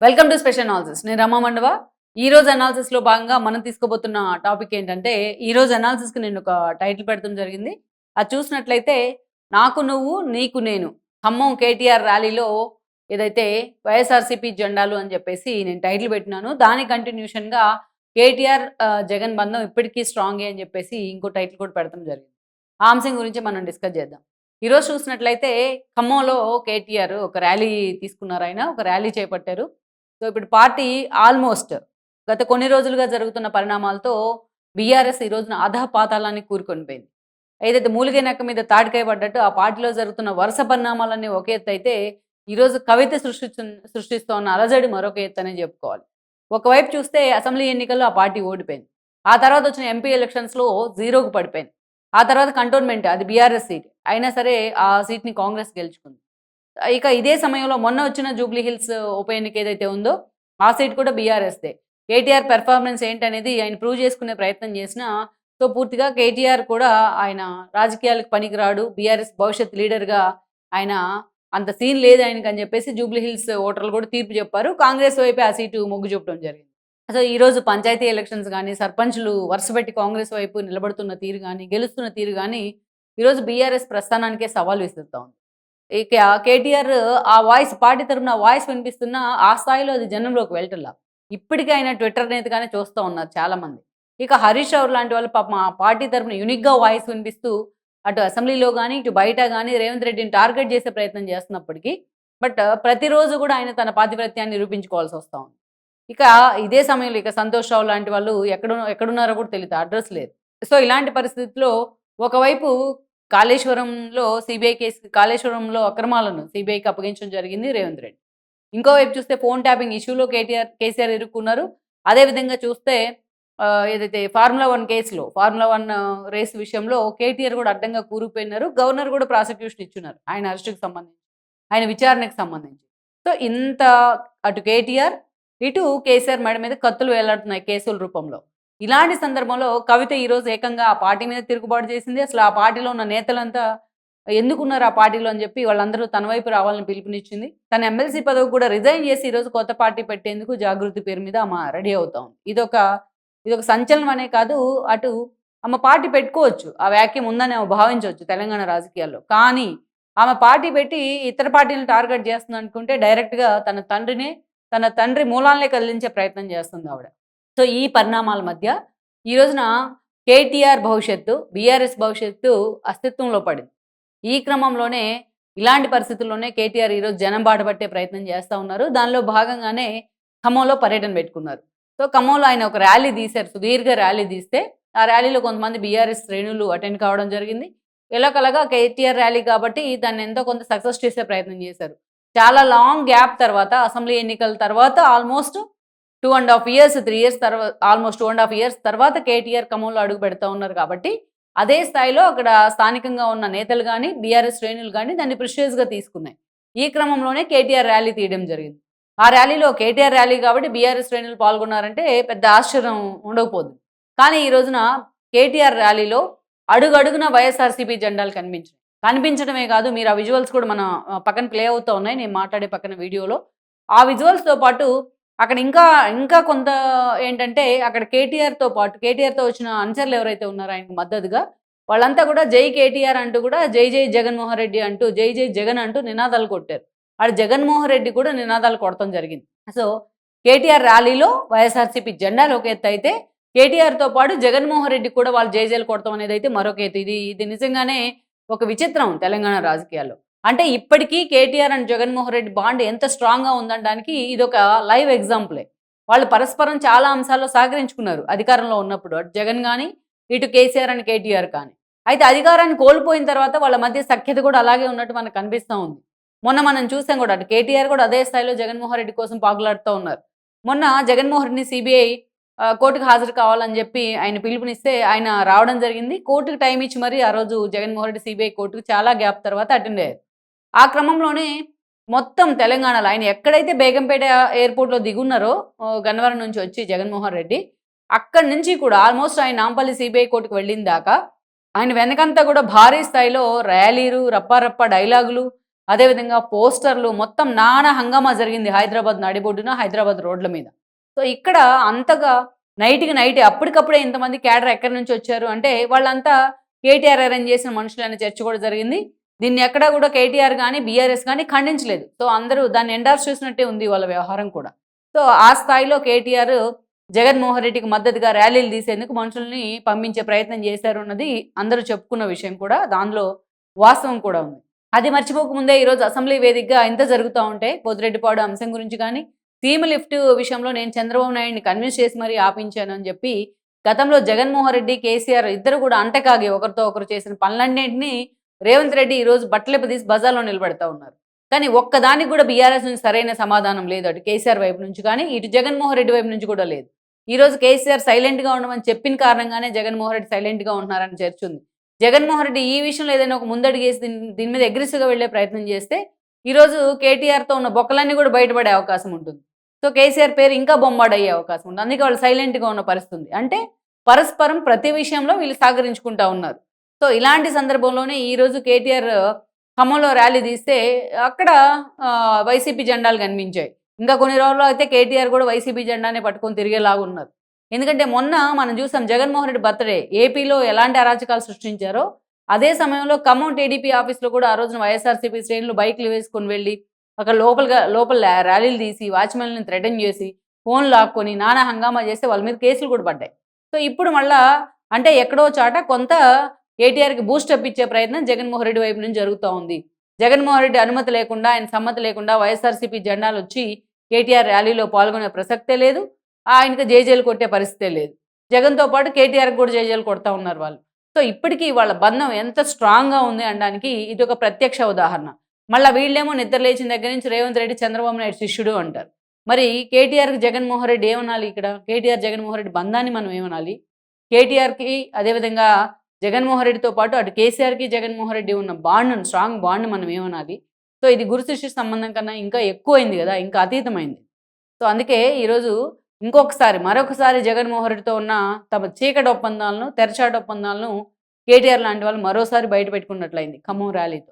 Welcome to special analysis. నేను రమా మండవ. ఈరోజు అనాలిసిస్లో భాగంగా మనం తీసుకోబోతున్న టాపిక్ ఏంటంటే, ఈరోజు అనాలిసిస్కి నేను ఒక టైటిల్ పెడతాం జరిగింది. అది చూసినట్లయితే, నాకు నువ్వు నీకు నేను ఖమ్మం కేటీఆర్ ర్యాలీలో ఏదైతే వైఎస్ఆర్సీపీ జెండాలు అని చెప్పేసి నేను టైటిల్ పెట్టినాను. దాని కంటిన్యూషన్గా కేటీఆర్ జగన్ బంధం ఇప్పటికీ స్ట్రాంగే అని చెప్పేసి ఇంకో టైటిల్ కూడా పెడతాం జరిగింది. ఆ అంశం గురించి మనం డిస్కస్ చేద్దాం. ఈరోజు చూసినట్లయితే ఖమ్మంలో కేటీఆర్ ఒక ర్యాలీ తీసుకున్నారు. ఆయన ఒక ర్యాలీ చేపట్టారు. సో, ఇప్పుడు పార్టీ ఆల్మోస్ట్ గత కొన్ని రోజులుగా జరుగుతున్న పరిణామాలతో బీఆర్ఎస్ ఈ రోజున అధపాతాళానికి కూరుకొనిపోయింది. ఏదైతే మూలిగే నక్క మీద తాటికాయ పడ్డట్టు ఆ పార్టీలో జరుగుతున్న వరుస పరిణామాలన్నీ ఒక ఎత్తయితే, ఈరోజు కవిత సృష్టిస్తోన్న అలజడి మరొక ఎత్తు అనే చెప్పుకోవాలి. ఒకవైపు చూస్తే అసెంబ్లీ ఎన్నికల్లో ఆ పార్టీ ఓడిపోయింది. ఆ తర్వాత వచ్చిన ఎంపీ ఎలక్షన్స్‌లో జీరోకి పడిపోయింది. ఆ తర్వాత కంటోన్మెంట్ అది బీఆర్ఎస్ సీట్. అయినా సరే ఆ సీట్‌ని కాంగ్రెస్ గెలుచుకుంది. ఇక ఇదే సమయంలో మొన్న వచ్చిన జూబ్లీ హిల్స్ ఉప ఎన్నిక ఏదైతే ఉందో, ఆ సీట్ కూడా బీఆర్ఎస్‌దే. కేటీఆర్ పెర్ఫార్మన్స్ ఏంటనేది ఆయన ప్రూవ్ చేసుకునే ప్రయత్నం చేసినా, సో పూర్తిగా కేటీఆర్ కూడా ఆయన రాజకీయాలకు పనికిరాడు, బీఆర్ఎస్ భవిష్యత్ లీడర్‌గా ఆయన అంత సీన్ లేదు ఆయనకని చెప్పేసి జూబ్లీ హిల్స్ ఓటర్లు కూడా తీర్పు చెప్పారు. కాంగ్రెస్ వైపే ఆ సీటు మొగ్గు చూపడం జరిగింది. సో ఈరోజు పంచాయతీ ఎలక్షన్స్ గానీ, సర్పంచ్‌లు వరుసపెట్టి కాంగ్రెస్ వైపు నిలబడుతున్న తీరు గానీ, గెలుస్తున్న తీరు గానీ, ఈరోజు బీఆర్ఎస్ ప్రస్థానానికే సవాల్ విసురుతా ఉంది. ఇక కేటీఆర్ ఆ వాయిస్ పార్టీ తరపున వాయిస్ వినిపిస్తున్నా, ఆ స్థాయిలో అది జనంలోకి వెళ్ళటంలా. ఇప్పటికి ఆయన ట్విట్టర్ నేతగానే చూస్తా ఉన్నారు చాలామంది. ఇక హరీష్ రావు లాంటి వాళ్ళు పాపం ఆ పార్టీ తరపున యూనిక్‌గా వాయిస్ వినిపిస్తూ, అటు అసెంబ్లీలో గానీ, ఇటు బయట గానీ రేవంత్ రెడ్డిని టార్గెట్ చేసే ప్రయత్నం చేస్తున్నప్పటికీ, ప్రతిరోజు కూడా ఆయన తన పాతివ్రత్యాన్ని నిరూపించుకోవాల్సొస్తా ఉంది. ఇక ఇదే సమయంలో ఇక సంతోష్ రావు లాంటి వాళ్ళు ఎక్కడున్నారో కూడా తెలీదు. అడ్రెస్ లేదు. సో, ఇలాంటి పరిస్థితిలో ఒకవైపు కాళేశ్వరంలో అక్రమాలను సీబీఐకి అప్పగించడం జరిగింది రేవంత్ రెడ్డి. ఇంకోవైపు చూస్తే ఫోన్ ట్యాపింగ్ ఇష్యూలో కేసీఆర్ ఇరుక్కున్నారు. అదేవిధంగా చూస్తే ఏదైతే ఫార్ములా 1 రేస్ విషయంలో కేటీఆర్ కూడా అడ్డంగా కూరుకుపోయినారు. గవర్నర్ కూడా ప్రాసిక్యూషన్ ఇచ్చున్నారు. ఆయన అరెస్ట్‌కి సంబంధించి, ఆయన విచారణకు సంబంధించి. సో, ఇంత అటు కేటీఆర్, ఇటు కేసీఆర్ మెడ మీద కత్తులు వేలాడుతున్నాయి కేసుల రూపంలో. ఇలాంటి సందర్భంలో కవిత ఈరోజు ఏకంగా ఆ పార్టీ మీద తిరుగుబాటు చేసింది. అసలు ఆ పార్టీలో ఉన్న నేతలంతా ఎందుకున్నారు ఆ పార్టీలో అని చెప్పి వాళ్ళందరూ తన వైపు రావాలని పిలుపునిచ్చింది. తన ఎమ్మెల్సీ పదవి కూడా రిజైన్ చేసి ఈరోజు కొత్త పార్టీ పెట్టేందుకు జాగృతి పేరు మీద ఆమె రెడీ అవుతా ఉంది. ఇదొక సంచలనం అనే కాదు, అటు ఆమె పార్టీ పెట్టుకోవచ్చు. ఆ వాక్యూమ్ ఉందని ఆమె భావించవచ్చు తెలంగాణ రాజకీయాల్లో. కానీ ఆమె పార్టీ పెట్టి ఇతర పార్టీలను టార్గెట్ చేస్తుందనుకుంటే డైరెక్ట్‌గా తన తండ్రి మూలాలనే కదిలించే ప్రయత్నం చేస్తుంది ఆవిడ. సో, ఈ పరిణామాల మధ్య ఈ రోజున కేటీఆర్ భవిష్యత్తు, బీఆర్ఎస్ భవిష్యత్తు అస్తిత్వంలో పడింది. ఈ క్రమంలోనే ఇలాంటి పరిస్థితుల్లోనే కేటీఆర్ ఈరోజు జనం బాట పట్టే ప్రయత్నం చేస్తా ఉన్నారు. దానిలో భాగంగానే ఖమ్మంలో పర్యటన పెట్టుకున్నారు. సో, ఖమ్మంలో ఆయన ఒక ర్యాలీ తీశారు. సుదీర్ఘ ర్యాలీ తీస్తే, ఆ ర్యాలీలో కొంతమంది బీఆర్ఎస్ శ్రేణులు అటెండ్ కావడం జరిగింది. ఎలాగోలాగా కేటీఆర్ ర్యాలీ కాబట్టి దాన్ని ఎంతో కొంత సక్సెస్ చేసే ప్రయత్నం చేశారు. చాలా లాంగ్ గ్యాప్ తర్వాత అసెంబ్లీ ఎన్నికల తర్వాత almost 2½ years, 3 years almost 2½ years తర్వాత కేటీఆర్ ఖమ్మంలో అడుగు పెడతా ఉన్నారు కాబట్టి, అదే స్థాయిలో అక్కడ స్థానికంగా ఉన్న నేతలు గాని, బీఆర్ఎస్ శ్రేణులు గాని దాన్ని ప్రిషియస్‌గా తీసుకున్నాయి. ఈ క్రమంలోనే కేటీఆర్ ర్యాలీ తీయడం జరిగింది. ఆ ర్యాలీలో కేటీఆర్ ర్యాలీ కాబట్టి బీఆర్ఎస్ శ్రేణులు పాల్గొన్నారంటే పెద్ద ఆశ్చర్యం ఉండకపోదు. కానీ ఈ రోజున కేటీఆర్ ర్యాలీలో అడుగడుగున వైఎస్ఆర్సీపీ జెండాలు కనిపించడమే కాదు, మీరు ఆ విజువల్స్ కూడా మన పక్కన ప్లే అవుతా ఉన్నాయి. నేను మాట్లాడే పక్కన వీడియోలో. ఆ విజువల్స్‌తో పాటు అక్కడ ఇంకా కొంత ఏంటంటే, అక్కడ కేటీఆర్‌తో వచ్చిన అనుచరులు ఎవరైతే ఉన్నారో ఆయనకు మద్దతుగా, వాళ్ళంతా కూడా జై కేటీఆర్ అంటూ కూడా జై జై జగన్మోహన్ రెడ్డి అంటూ, జై జై జగన్ అంటూ నినాదాలు కొట్టారు. ఆడ జగన్మోహన్ రెడ్డి కూడా నినాదాలు కొడతం జరిగింది. సో, కేటీఆర్ ర్యాలీలో వైఎస్ఆర్సీపీ జెండాలు ఒక ఎత్తు అయితే, కేటీఆర్‌తో పాటు జగన్మోహన్ రెడ్డి కూడా వాళ్ళు జైజైలు కొడతాం అనేదైతే మరొక ఎత్తు. ఇది నిజంగానే ఒక విచిత్రం తెలంగాణ రాజకీయాల్లో. అంటే ఇప్పటికీ కేటీఆర్ అండ్ జగన్మోహన్ రెడ్డి బాండ్ ఎంత స్ట్రాంగ్‌గా ఉందనడానికి ఇదొక లైవ్ ఎగ్జాంపులే. వాళ్ళు పరస్పరం చాలా అంశాల్లో సహకరించుకున్నారు అధికారంలో ఉన్నప్పుడు. అటు జగన్ గాని, ఇటు కేసీఆర్ అండ్ కేటీఆర్ కానీ. అయితే అధికారాన్ని కోల్పోయిన తర్వాత వాళ్ళ మధ్య సఖ్యత కూడా అలాగే ఉన్నట్టు మనకు కనిపిస్తా ఉంది. మొన్న మనం చూసాం కూడా, అటు కేటీఆర్ కూడా అదే స్థాయిలో జగన్మోహన్ రెడ్డి కోసం పాకులాడుతూ ఉన్నారు. మొన్న జగన్మోహన్ రెడ్డిని సీబీఐ కోర్టుకు హాజరు కావాలని చెప్పి ఆయన పిలుపునిస్తే ఆయన రావడం జరిగింది. కోర్టుకి టైం ఇచ్చి మరి ఆ రోజు జగన్మోహన్ రెడ్డి సీబీఐ కోర్టుకు చాలా గ్యాప్ తర్వాత అటెండ్ అయ్యారు. ఆ క్రమంలోనే మొత్తం తెలంగాణలో ఆయన ఎక్కడైతే బేగంపేట ఎయిర్‌పోర్ట్‌లో దిగున్నారో గన్నవరం నుంచి వచ్చి జగన్మోహన్ రెడ్డి, అక్కడి నుంచి కూడా ఆల్మోస్ట్ ఆయన నాంపల్లి సీబీఐ కోర్టుకు వెళ్ళిన దాకా ఆయన వెనకంతా కూడా భారీ స్థాయిలో ర్యాలీలు, రప్పా రప్పా డైలాగులు, అదేవిధంగా పోస్టర్లు మొత్తం నానా హంగామా జరిగింది హైదరాబాద్ నడిబొడ్డున, హైదరాబాద్ రోడ్ల మీద. సో, ఇక్కడ అంతగా నైట్‌కి నైటే అప్పటికప్పుడే ఇంతమంది క్యాడర్ ఎక్కడి నుంచి వచ్చారు అంటే వాళ్ళంతా కేటీఆర్ అరేంజ్ చేసిన మనుషులనే చర్చ కూడా జరిగింది. దీన్ని ఎక్కడా కూడా కేటీఆర్ గాని, బీఆర్ఎస్ గాని ఖండించలేదు. సో, అందరూ దాన్ని ఎండార్స్ చేసినట్టే ఉంది వాళ్ళ వ్యవహారం కూడా. సో, ఆ స్థాయిలో కేటీఆర్ జగన్మోహన్ రెడ్డికి మద్దతుగా ర్యాలీలు తీసేందుకు మనుషుల్ని పంపించే ప్రయత్నం చేశారు అన్నది అందరూ చెప్పుకున్న విషయం కూడా. దానిలో వాస్తవం కూడా ఉంది. అది మర్చిపోకముందే ఈరోజు అసెంబ్లీ వేదికగా ఇంత జరుగుతా ఉంటే పోతిరెడ్డిపాడు అంశం గురించి కానీ, సీమ లిఫ్ట్ విషయంలో నేను చంద్రబాబు నాయుడిని కన్విన్స్ చేసి మరీ ఆపించాను అని చెప్పి గతంలో జగన్మోహన్ రెడ్డి, కేసీఆర్ ఇద్దరు కూడా అంటకాగి ఒకరితో ఒకరు చేసిన పనులన్నింటినీ రేవంత్ రెడ్డి ఈరోజు బట్టలిప్పదీసి బజార్లో నిలబెడతా ఉన్నారు. కానీ ఒక్కదానికి కూడా బీఆర్ఎస్ నుంచి సరైన సమాధానం లేదు. అటు కేసీఆర్ వైపు నుంచి కానీ, ఇటు జగన్మోహన్ రెడ్డి వైపు నుంచి కూడా లేదు. ఈరోజు కేసీఆర్ సైలెంట్‌గా ఉండమని చెప్పిన కారణంగానే జగన్మోహన్ రెడ్డి సైలెంట్‌గా ఉంటున్నారని చర్చ ఉంది. జగన్మోహన్ రెడ్డి ఈ విషయంలో ఏదైనా ఒక ముందడుగేసి దీని మీద అగ్రెసివ్‌గా వెళ్ళే ప్రయత్నం చేస్తే ఈరోజు కేటీఆర్‌తో ఉన్న బొక్కలన్నీ కూడా బయటపడే అవకాశం ఉంటుంది. సో, కేసీఆర్ పేరు ఇంకా బొంబాడయ్యే అవకాశం ఉంది. అందుకే వాళ్ళు సైలెంట్‌గా ఉన్న పరిస్థితి ఉంది. అంటే పరస్పరం ప్రతి విషయంలో వీళ్ళు సహకరించుకుంటా ఉన్నారు. సో, ఇలాంటి సందర్భంలోనే ఈరోజు కేటీఆర్ ఖమ్మంలో ర్యాలీ తీస్తే అక్కడ వైసీపీ జెండాలు కనిపించాయి. ఇంకా కొన్ని రోజుల్లో అయితే కేటీఆర్ కూడా వైసీపీ జెండానే పట్టుకొని తిరిగేలాగా ఉన్నారు. ఎందుకంటే మొన్న మనం చూసాం జగన్మోహన్ రెడ్డి బర్త్‌డే ఏపీలో ఎలాంటి అరాచకాలు సృష్టించారో, అదే సమయంలో ఖమ్మం టీడీపీ ఆఫీస్‌లో కూడా ఆ రోజున వైఎస్ఆర్‌సీపీ శ్రేణులు బైక్‌లు వేసుకొని వెళ్లి అక్కడ లోపల ర్యాలీలు తీసి, వాచ్‌మెన్‌లని థ్రెటన్ చేసి, ఫోన్‌లు లాక్కొని నానా హంగామా చేస్తే వాళ్ళ మీద కేసులు కూడా పడ్డాయి. సో, ఇప్పుడు మళ్ళా అంటే ఎక్కడో చాట కొంత కేటీఆర్‌కి బూస్టప్ ఇచ్చే ప్రయత్నం జగన్మోహన్ రెడ్డి వైపు నుంచి జరుగుతూ ఉంది. జగన్మోహన్ రెడ్డి అనుమతి లేకుండా, ఆయన సమ్మతి లేకుండా వైఎస్ఆర్‌సీపీ జెండాలొచ్చి కేటీఆర్ ర్యాలీలో పాల్గొనే ప్రసక్తే లేదు. ఆయనకి జేజేలు కొట్టే పరిస్థితే లేదు. జగన్‌తో పాటు కేటీఆర్‌కి కూడా జేజేలు కొడతా ఉన్నారు వాళ్ళు. సో, ఇప్పటికీ వాళ్ళ బంధం ఎంత స్ట్రాంగ్‌గా ఉంది అనడానికి ఇదొక ప్రత్యక్ష ఉదాహరణ. మళ్ళా వీళ్ళేమో నిద్ర లేచిన దగ్గర నుంచి రేవంత్ రెడ్డి చంద్రబాబు నాయుడు శిష్యుడు అంటారు. మరి కేటీఆర్‌కి జగన్మోహన్ రెడ్డి ఏమనాలి ఇక్కడ? కేటీఆర్ జగన్మోహన్ రెడ్డి బంధాన్ని మనం ఏమనాలి? కేటీఆర్‌కి అదేవిధంగా జగన్మోహన్ రెడ్డితో పాటు అటు కేసీఆర్‌కి జగన్మోహన్ రెడ్డి ఉన్న బాండ్‌ను స్ట్రాంగ్ బాండ్‌ని మనం ఏమనాలి? సో, ఇది గురు శిష్య సంబంధం కన్నా ఇంకా ఎక్కువైంది గదా! ఇంకా అతీతమైంది. సో, అందుకే ఈరోజు మరొకసారి జగన్మోహన్ రెడ్డితో ఉన్న తమ చీకటి ఒప్పందాలను, తెరచాటు ఒప్పందాలను కేటీఆర్ లాంటి వాళ్ళు మరోసారి బయట పెట్టుకున్నట్లయింది ఖమ్మం ర్యాలీతో.